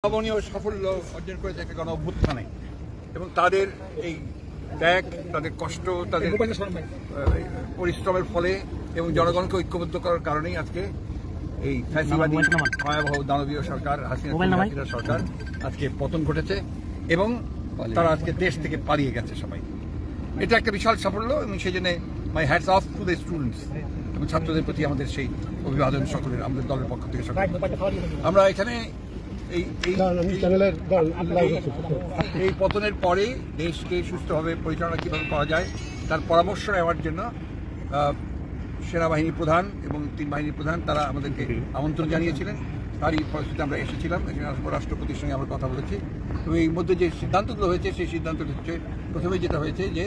অভাবনীয় সাফল্য অর্জন করেছে একটা গণ অভ্যুত্থানে এবং তাদের এই ত্যাগ, তাদের কষ্ট, তাদের পরিশ্রমের ফলে এবং জনগণকে ঐক্যবদ্ধ করার কারণেই আজকে এই ফ্যাসিবাদী ভয়াবহ দানবীয় সরকার হাসিনা সরকার আজকে পতন ঘটেছে এবং তারা আজকে দেশ থেকে পালিয়ে গেছে সবাই। এটা একটা বিশাল সাফল্য এবং সেই জন্য my hats off to the students এবং ছাত্রদের প্রতি আমাদের সেই অভিবাদন সকলের, আমাদের দলের পক্ষ থেকে সকল। আমরা এখানে এই পতনের পরে দেশকে সুস্থভাবে পরিচালনা কীভাবে করা যায় তার পরামর্শ নেওয়ার জন্য সেনাবাহিনী প্রধান এবং তিন বাহিনীর প্রধান তারা আমাদেরকে আমন্ত্রণ জানিয়েছিলেন। তারই ফলশ্রুতিতে আমরা এসেছিলাম। এখানে রাষ্ট্রপতির সঙ্গে আমরা কথা বলেছি এবং এই মধ্যে যে সিদ্ধান্তগুলো হয়েছে সেই সিদ্ধান্তটি হচ্ছে প্রথমেই যেটা হয়েছে যে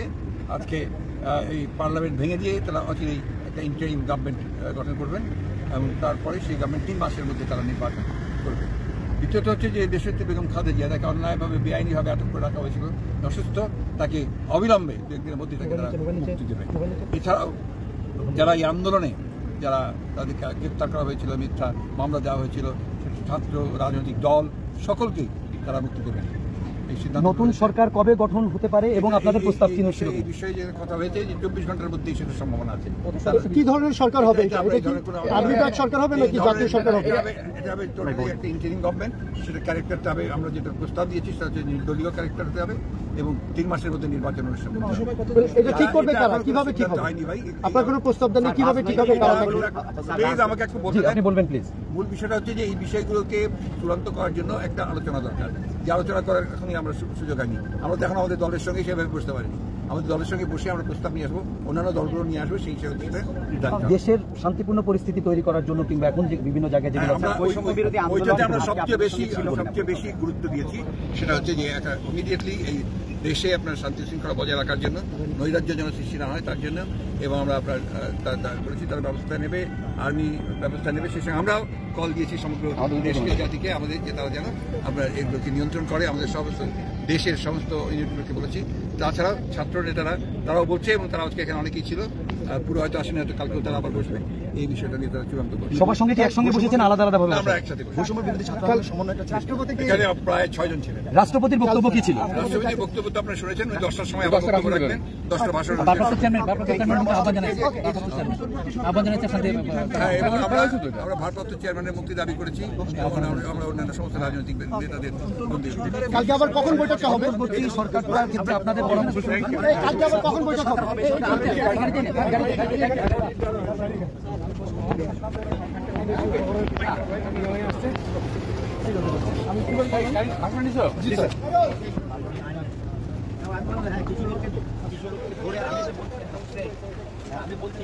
আজকে এই পার্লামেন্ট ভেঙে দিয়ে তারা অচিরেই একটা ইন্টারিম গভর্নমেন্ট গঠন করবেন এবং তারপরে সেই গভর্নমেন্ট 3 মাসের মধ্যে তারা নির্বাচন করবে। দ্বিতীয়ত হচ্ছে যে দেশনেত্রী বেগম খালেদা জিয়া তাকে অন্যায়ভাবে বেআইনিভাবে আটক করে রাখা হয়েছিল, অসুস্থ, তাকে অবিলম্বে 2 দিনের মধ্যে তাকে তারা মুক্তি দেবে। এছাড়াও যারা এই আন্দোলনে যারা তাদেরকে গ্রেপ্তার করা হয়েছিল, মিথ্যা মামলা দেওয়া হয়েছিল, ছাত্র রাজনৈতিক দল সকলকেই তারা মুক্তি দেবেন। নতুন সরকার কবে গঠন হতে পারে এবং আপনাদের প্রস্তাব কি ছিল? এই বিষয়ে যে কথা হয়েছে যে 24 ঘন্টার মধ্যেই সেটার সম্ভাবনা আছে। কি ধরনের সরকার হবে? সরকার হবে নাকি জাতীয় সরকার হবে? এটা হবে একটা ইন্টারিম গভর্নমেন্ট। সেটা ক্যারেক্টারটা হবে, আমরা যেটা প্রস্তাব দিয়েছি সেটা হচ্ছে নির্দলীয় ক্যারেক্টার হতে হবে এবং 3 মাসের মধ্যে নির্বাচন অনুষ্ঠান। এটা ঠিক করবে কারা? কিভাবে ঠিক হবে? আপনার কোনো প্রস্তাব দেন কিভাবে ঠিক হবে? প্লিজ আমাকে একটু বলবেন প্লিজ। মূল বিষয়টা হচ্ছে যে এই বিষয়গুলোকে চূড়ান্ত করার জন্য একটা আলোচনা দরকার। যে আলোচনা করার এখনই আমরা সুযোগ হয়নি। আমরা তো এখন আমাদের দলের সঙ্গে সেভাবে বসতে পারিনি। আমাদের দলের সঙ্গে বসে আমরা প্রস্তাব নিয়ে আসবো, অন্যান্য দলগুলো নিয়ে আসবো, সেই হিসেবে দেশের শান্তিপূর্ণ পরিস্থিতি তৈরি করার জন্য কিংবা এখন যে বিভিন্ন জায়গায় ওইটাতে আমরা সবচেয়ে বেশি গুরুত্ব দিয়েছি সেটা হচ্ছে যে একটা ইমিডিয়েটলি এই দেশে আপনার শান্তি শৃঙ্খলা বজায় রাখার জন্য, নৈরাজ্য যেন সৃষ্টি না হয় তার জন্য, এবং আমরা আপনার বলেছি তারা ব্যবস্থা নেবে, আর্মি ব্যবস্থা নেবে। সেই সঙ্গে আমরাও কল দিয়েছি সমগ্র দেশকে, জাতিকে, আমাদের যে তারা যেন আমরা এগুলোকে নিয়ন্ত্রণ করে। আমাদের সমস্ত দেশের সমস্ত ইউনিটগুলোকে বলেছি। তাছাড়াও ছাত্র নেতারা তারাও বলছে এবং তারা আজকে এখানে অনেকেই ছিল, পুরো হয়তো আসেনি, হয়তো কালকেও তারা আবার বসবে। এই বিষয়টা নিয়ে তারা চূড়ান্ত করবে। সবার সঙ্গে একসঙ্গে বসেছেন আলাদা আলাদা ভাবে? আমরা একসাথে এখানে প্রায় 6 জন ছিলেন। রাষ্ট্রপতির বক্তব্য কি ছিল? রাষ্ট্রপতির বক্তব্য তো আপনারা শুনেছেন, 10টার সময় আবার বক্তব্য রাখবেন, 10টা ভাষণ। এবং আমরা ভারপ্রাপ্ত চেয়ারম্যানের মুক্তি দাবি করেছি এবং আমরা অন্যান্য সমস্ত রাজনৈতিক নেতাদের কালকে আবার কখন বৈঠকটা হবে? সরকার ক্ষেত্রে আপনাদের পরামর্শ কালকে আবার কখন বৈঠক হবে? আমি বলছি